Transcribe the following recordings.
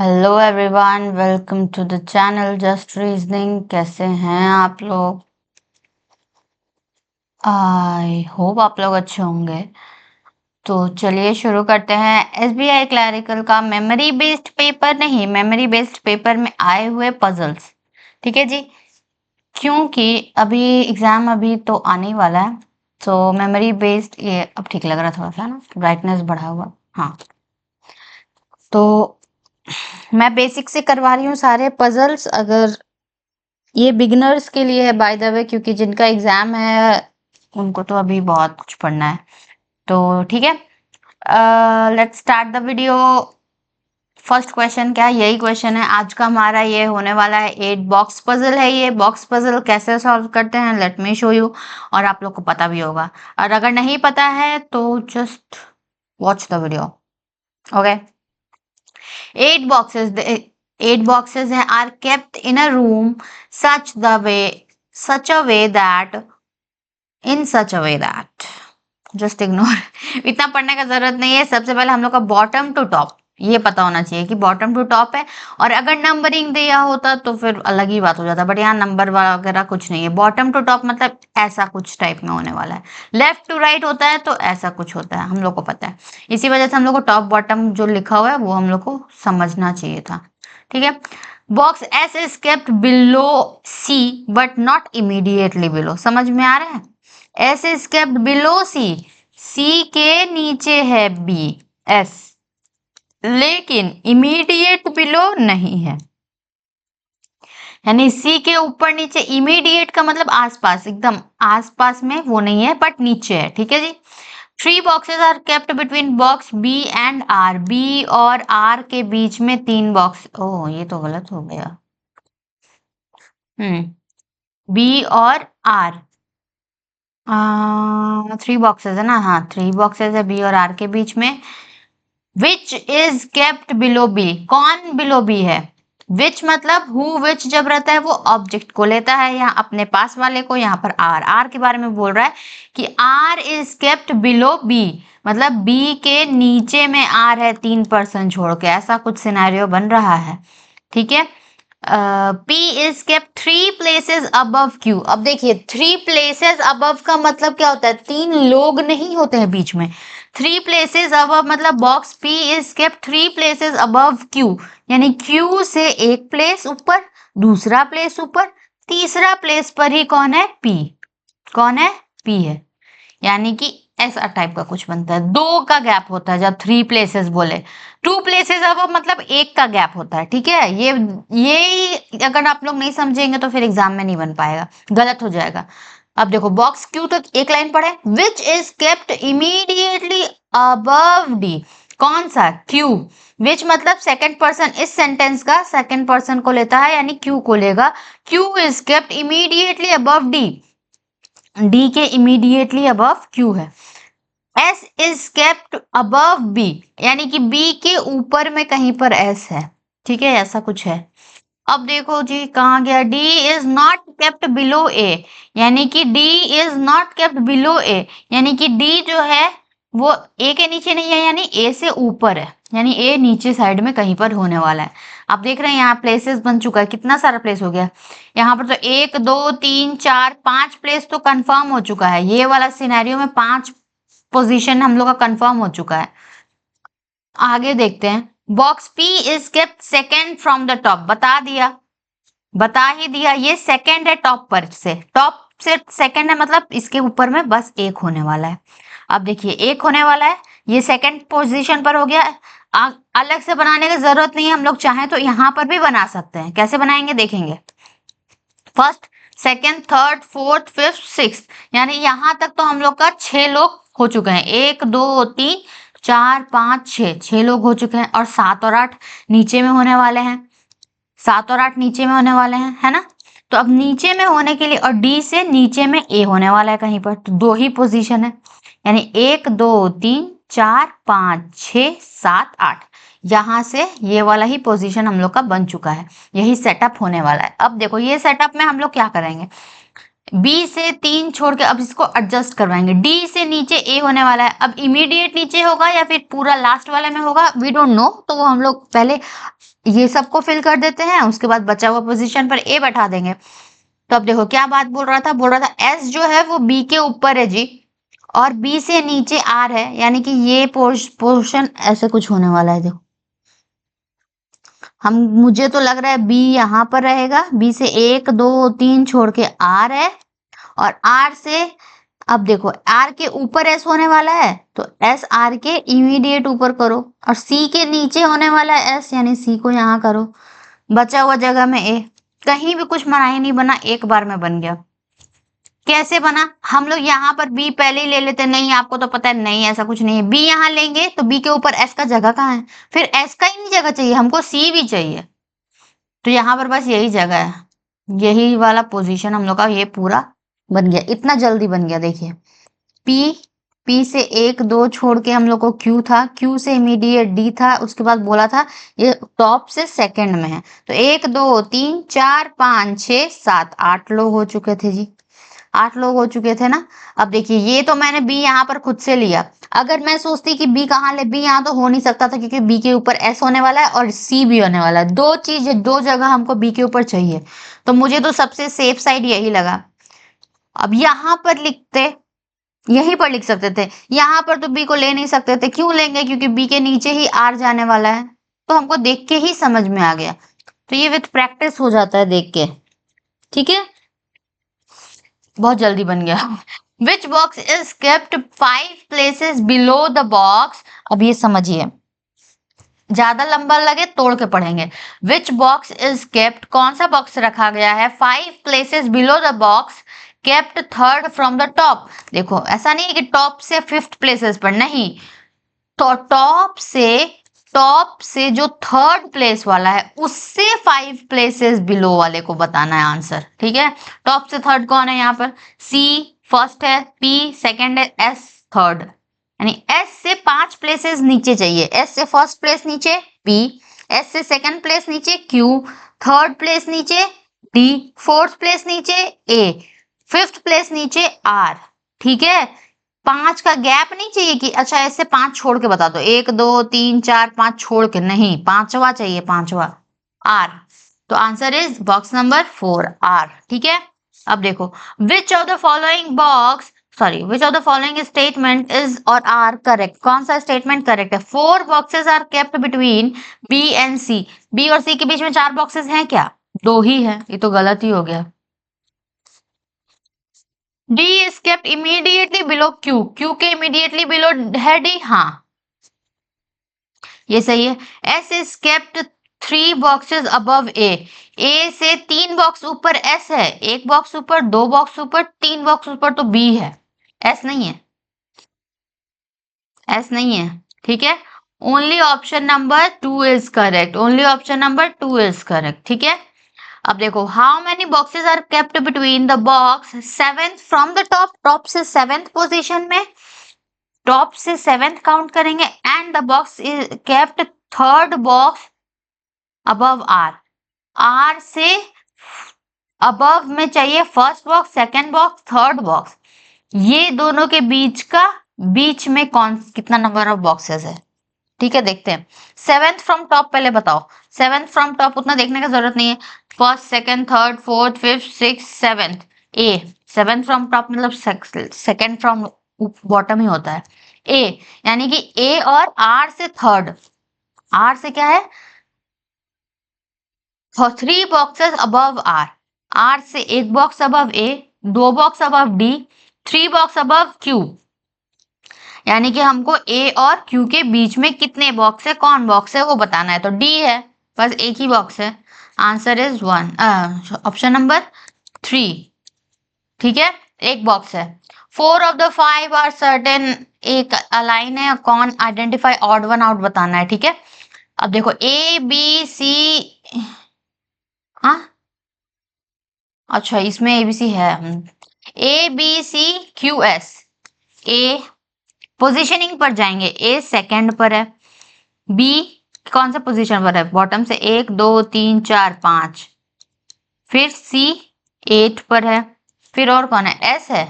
Hello everyone, welcome to the channel just reasoning. कैसे हैं आप लोग? आई होप आप लोग अच्छे होंगे। तो चलिए शुरू करते हैं। एसबीआई क्लैरिकल का मेमोरी बेस्ड पेपर नहीं, मेमोरी बेस्ड पेपर में आए हुए पजल्स। ठीक है जी, क्योंकि अभी एग्जाम अभी तो आने ही वाला है, तो मेमोरी बेस्ड ये अब ठीक लग रहा थोड़ा सा ना, ब्राइटनेस बढ़ा हुआ। हाँ, तो मैं बेसिक से करवा रही हूँ सारे पजल्स। अगर ये बिगिनर्स के लिए है बाय द वे, क्योंकि जिनका एग्जाम है उनको तो अभी बहुत कुछ पढ़ना है। तो ठीक है, let's start the video. First question क्या है? यही क्वेश्चन है आज का हमारा। ये होने वाला है 8 बॉक्स पजल है। ये बॉक्स पजल कैसे सॉल्व करते हैं, लेट मी शो यू। और आप लोग को पता भी होगा, और अगर नहीं पता है तो just watch the video. Okay, 8 boxes हैं are kept in a room such a way that in such a way that just ignore इतना पढ़ने का जरूरत नहीं है। सबसे पहले हम लोग का बॉटम टू टॉप ये पता होना चाहिए कि बॉटम टू टॉप है। और अगर नंबरिंग दिया होता तो फिर अलग ही बात हो जाता, बट यहाँ नंबर वगैरह कुछ नहीं है। बॉटम टू टॉप मतलब ऐसा कुछ टाइप में होने वाला है। लेफ्ट टू राइट होता है तो ऐसा कुछ होता है, हम लोग को पता है। इसी वजह से हम लोग को टॉप बॉटम जो लिखा हुआ है वो हम लोग को समझना चाहिए था। ठीक है, box S is kept below C but not immediately below. समझ में आ रहा है? S is kept below C, C के नीचे है बी एस, लेकिन इमीडिएट बिलो नहीं है। यानी सी के ऊपर नीचे, इमीडिएट का मतलब आसपास, एकदम आसपास में वो नहीं है बट नीचे है। ठीक है जी। 3 boxes are kept between box B and R. B और आर के बीच में 3 बॉक्स। ओह, ये तो गलत हो गया। बी और आर 3 बॉक्सेस है ना। हाँ, 3 बॉक्सेस है बी और आर के बीच में। Which is kept below B. कौन बिलो बी है? विच मतलब हु विच जब रहता है वो ऑब्जेक्ट को लेता है, यहाँ अपने पास वाले को। यहाँ पर आर, आर के बारे में बोल रहा है कि R is kept below B, मतलब बी के नीचे में आर है 3% छोड़ के। ऐसा कुछ सिनेरियो बन रहा है। ठीक है, P is kept 3 places above Q। अब देखिए, 3 प्लेसेस अबव का मतलब क्या होता है? 3 लोग नहीं होते हैं बीच में। 3 प्लेसेस अबव मतलब box P is kept 3 places above Q, यानी Q से एक प्लेस ऊपर, दूसरा प्लेस ऊपर, तीसरा प्लेस पर ही कौन है? P। कौन है? P है। यानी कि ऐसा टाइप का कुछ बनता है। 2 का गैप होता है जब 3 प्लेसेस बोले। 2 प्लेसेस अब मतलब 1 का गैप होता है। ठीक है, ये अगर आप लोग नहीं समझेंगे तो फिर एग्जाम में नहीं बन पाएगा, गलत हो जाएगा। अब देखो, बॉक्स क्यू तो एक लाइन पढ़े। Which is kept immediately above D. कौन सा? क्यू। विच मतलब सेकंड पर्सन, इस सेंटेंस का सेकंड पर्सन को लेता है, यानी क्यू को लेगा। Q is kept immediately above D, D के इमीडिएटली अबव क्यू है। S is kept above B, यानी कि बी के ऊपर में कहीं पर एस है। ठीक है, ऐसा कुछ है। अब देखो जी, कहाँ गया? D is not kept below A, यानी कि D is not kept below A, यानी कि डी जो है वो ए के नीचे नहीं है, यानी ए से ऊपर है, यानी ए नीचे साइड में कहीं पर होने वाला है। आप देख रहे हैं यहाँ प्लेसेस बन चुका है, कितना सारा प्लेस हो गया यहाँ पर। तो 1 2 3 4 5 प्लेस तो कंफर्म हो चुका है। ये वाला सिनेरियो में 5 पोजीशन हम लोग का कंफर्म हो चुका है। आगे देखते हैं। Box P is kept second from the top. बता दिया, बता ही दिया, ये सेकेंड है टॉप पर से। टॉप से सेकेंड है मतलब इसके ऊपर में बस एक होने वाला है। अब देखिए, एक होने वाला है, ये सेकेंड पोजीशन पर हो गया। अलग से बनाने की जरूरत नहीं है, हम लोग चाहें तो यहाँ पर भी बना सकते हैं। कैसे बनाएंगे देखेंगे। First, second, third, fourth, fifth, six, यानी यहाँ तक तो हम लोग का 6 लोग हो चुके हैं। 1 2 3 4 5 6, 6 लोग हो चुके हैं। और 7 और 8 नीचे में होने वाले हैं। 7 और 8 नीचे में होने वाले हैं, है ना। तो अब नीचे में होने के लिए, और डी से नीचे में ए होने वाला है कहीं पर, तो 2 ही पोजीशन है। यानी 1 2 3 4 5 6 7 8, यहां से ये वाला ही पोजीशन हम लोग का बन चुका है। यही सेटअप होने वाला है। अब देखो, ये सेटअप में हम लोग क्या करेंगे। बी से 3 छोड़ के अब इसको एडजस्ट करवाएंगे। डी से नीचे ए होने वाला है, अब इमीडिएट नीचे होगा या फिर पूरा लास्ट वाले में होगा, वी डोंट नो। तो वो हम लोग पहले ये सबको फिल कर देते हैं, उसके बाद बचा हुआ पोजीशन पर ए बैठा देंगे। तो अब देखो क्या बात बोल रहा था एस जो है वो बी के ऊपर है जी, और बी से नीचे आर है, यानी कि ये पोर्शन ऐसे कुछ होने वाला है। देखो मुझे तो लग रहा है बी यहाँ पर रहेगा, बी से 1 2 3 छोड़ के आर है, और आर से अब देखो आर के ऊपर एस होने वाला है, तो एस आर के इमीडिएट ऊपर करो, और सी के नीचे होने वाला है एस, यानी सी को यहाँ करो, बचा हुआ जगह में ए। कहीं भी कुछ मनाही नहीं बना, एक बार में बन गया। कैसे बना? हम लोग यहाँ पर बी पहले ही ले लेते, नहीं आपको तो पता है नहीं ऐसा कुछ नहीं है, बी यहाँ लेंगे तो बी के ऊपर एस का जगह कहाँ है, फिर एस का ही नहीं जगह चाहिए, हमको सी भी चाहिए, तो यहाँ पर बस यही जगह है, यही वाला पोजीशन हम लोग का ये पूरा बन गया, इतना जल्दी बन गया। देखिए पी, पी से 1 2 छोड़ के हम लोग को क्यू था, क्यू से इमीडिएट डी था, उसके बाद बोला था ये टॉप से सेकंड में है, तो 1 2 3 4 5 6 7 8 लोग हो चुके थे जी, 8 लोग हो चुके थे ना। अब देखिए ये तो मैंने बी यहाँ पर खुद से लिया, अगर मैं सोचती कि बी कहाँ ले, बी यहाँ तो हो नहीं सकता था, क्योंकि बी के ऊपर एस होने वाला है और सी भी होने वाला है, दो चीज, दो जगह हमको बी के ऊपर चाहिए, तो मुझे तो सबसे सेफ साइड यही लगा। अब यहाँ पर लिखते, यहीं पर लिख सकते थे, यहाँ पर तो बी को ले नहीं सकते थे, क्यों लेंगे, क्योंकि बी के नीचे ही आर जाने वाला है, तो हमको देख के ही समझ में आ गया, तो ये विथ प्रैक्टिस हो जाता है देख के, ठीक है, बहुत जल्दी बन गया। Which box is kept 5 places below the box, अब ये समझिए, ज्यादा लंबा लगे तोड़ के पढ़ेंगे। विच बॉक्स इज केप्ट, कौन सा बॉक्स रखा गया है 5 places below the box kept third from the top. देखो ऐसा नहीं है कि टॉप से 5th प्लेसेस पर, नहीं, तो टॉप से जो थर्ड प्लेस वाला है उससे 5 प्लेसेस बिलो वाले को बताना है आंसर, ठीक है। टॉप से थर्ड कौन है यहाँ पर, सी फर्स्ट है, पी सेकंड है, एस थर्ड, यानी एस से 5 प्लेसेस नीचे चाहिए, एस से फर्स्ट प्लेस नीचे पी, एस से सेकंड प्लेस नीचे क्यू, थर्ड प्लेस नीचे डी, फोर्थ प्लेस नीचे ए, 5th प्लेस नीचे आर, ठीक है। 5 का गैप नहीं चाहिए कि अच्छा ऐसे 5 छोड़ के बता दो, 1 2 3 4 5 छोड़ के, नहीं, पांचवा चाहिए, पांचवा आर, तो answer is box number 4 R, ठीक है। अब देखो which of the following which of the following statement is और आर करेक्ट, कौन सा स्टेटमेंट करेक्ट है। 4 boxes are kept between B and C, B और सी के बीच में 4 बॉक्सेस हैं क्या, 2 ही है, ये तो गलत ही हो गया। D is kept immediately below Q, Q के immediately below है D, हाँ ये सही है। S is kept 3 boxes above A, A से 3 बॉक्स ऊपर S है, 1 बॉक्स ऊपर, 2 बॉक्स ऊपर, 3 बॉक्स ऊपर, तो B है, S नहीं है, S नहीं है, ठीक है। Only option number 2 is correct, only option number 2 is correct, ठीक है। अब देखो how many boxes are kept between the box 7th from the top, top से 7th पोजीशन में, टॉप से 7th काउंट करेंगे, and the box is kept third box above R, R से अबव में चाहिए first box, second box, third box, ये दोनों के बीच में कौन कितना नंबर ऑफ बॉक्सेस है, ठीक है। देखते हैं 7th फ्रॉम टॉप, पहले बताओ 7th फ्रॉम टॉप, उतना देखने का जरूरत नहीं है, first second third fourth fifth six 7th, A 7th from top मतलब सेकंड फ्रॉम बॉटम ही होता है, ए यानी कि ए और आर से थर्ड, आर से क्या है 3 बॉक्सेस अबव आर, आर से 1 बॉक्स अबव ए, 2 box above D, 3 box above Q, यानी कि हमको ए और क्यू के बीच में कितने बॉक्स है, कौन बॉक्स है वो बताना है, तो डी है, बस एक ही बॉक्स है, आंसर इज 1, ऑप्शन नंबर 3, ठीक है, एक बॉक्स है। 4 ऑफ द 5 आर सर्टेन, एक अलाइन है, कौन आइडेंटिफाई ऑड वन आउट बताना है, ठीक है। अब देखो ए बी सी, हाँ अच्छा इसमें एबीसी है, A B C Q S, A positioning पर जाएंगे, ए सेकंड पर है, बी कौन सा पोजीशन पर है, बॉटम से 1 2 3 4 5, फिर सी 8 पर है, फिर और कौन है, एस है,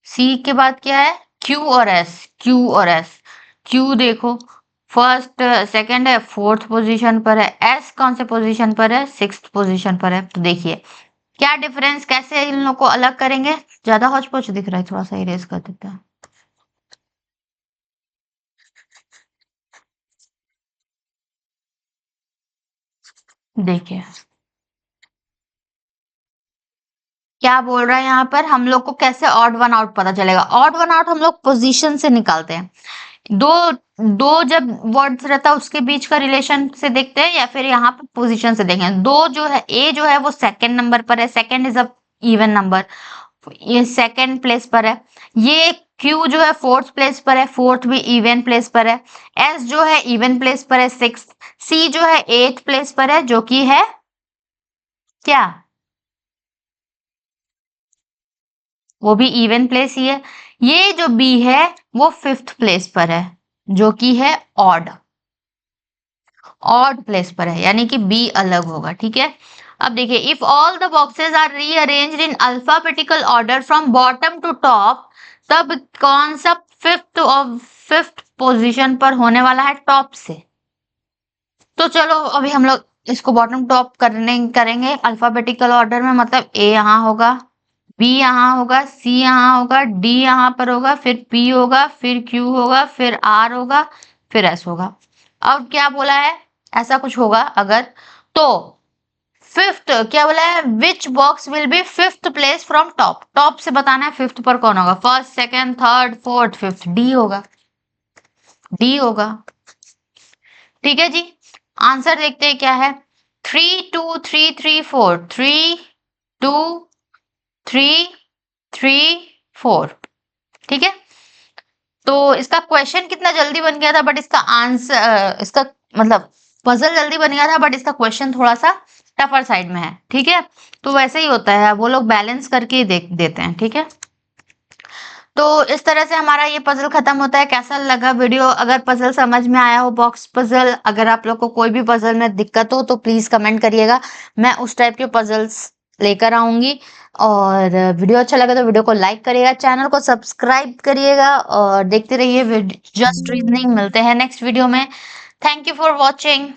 सी के बाद क्या है, क्यू और एस, क्यू और एस। क्यू देखो फर्स्ट सेकंड है, फोर्थ पोजीशन पर है, एस कौन से पोजीशन पर है, सिक्स्थ पोजीशन पर है। तो देखिए क्या डिफरेंस, कैसे इन लोग को अलग करेंगे। ज्यादा हौच पौच दिख रहा है, थोड़ा सा इरेज कर देते हैं। देखिए क्या बोल रहा है यहाँ पर, हम लोग को कैसे ऑड वन आउट पता चलेगा। ऑड वन आउट हम लोग पोजीशन से निकालते हैं। दो दो जब वर्ड्स रहता है उसके बीच का रिलेशन से देखते हैं, या फिर यहाँ पर पोजीशन से देखें। दो जो है, ए जो है वो सेकंड नंबर पर है, second is a even number, ये सेकंड प्लेस पर है। ये क्यू जो है फोर्थ प्लेस पर है, फोर्थ भी इवन प्लेस पर है। एस जो है इवन प्लेस पर है, सिक्स। सी जो है एथ प्लेस पर है, जो कि है क्या, वो भी इवन प्लेस ही है। ये जो बी है वो फिफ्थ प्लेस पर है, जो कि है ऑड, ऑड प्लेस पर है, यानी कि बी अलग होगा। ठीक है, अब देखिए, if all the boxes are rearranged in alphabetical order from bottom to top, तब कौन सा फिफ्थ पोजीशन पर होने वाला है टॉप से। तो चलो अभी हम लोग इसको बॉटम टॉप करेंगे अल्फाबेटिकल ऑर्डर में। मतलब ए यहाँ होगा, बी यहाँ होगा, सी यहाँ होगा, डी यहाँ पर होगा, फिर पी होगा, फिर क्यू होगा, फिर आर होगा, फिर एस होगा। अब क्या बोला है, ऐसा कुछ होगा अगर, तो फिफ्थ क्या बोला है, which box will be fifth place from top. Top से बताना है फिफ्थ पर कौन होगा, first second third fourth fifth, D होगा, डी होगा। ठीक है जी, आंसर देखते हैं क्या है। 3 2 3 3 4, 3 2 3 3 4। ठीक है, तो इसका क्वेश्चन कितना जल्दी बन गया था, बट इसका आंसर, इसका मतलब पजल जल्दी बन गया था, बट इसका क्वेश्चन थोड़ा सा टफर साइड में है। ठीक है, तो वैसे ही होता है, वो लोग बैलेंस करके ही देख देते हैं। ठीक है, तो इस तरह से हमारा ये पजल खत्म होता है। कैसा लगा वीडियो, अगर पजल समझ में आया हो, बॉक्स पजल, अगर आप लोग को कोई भी पजल में दिक्कत हो तो प्लीज कमेंट करिएगा, मैं उस टाइप के पजल्स लेकर आऊंगी। और वीडियो अच्छा लगा तो वीडियो को लाइक करिएगा, चैनल को सब्सक्राइब करिएगा और देखते रहिए जस्ट रीजनिंग। मिलते हैं नेक्स्ट वीडियो में। Thank you for watching.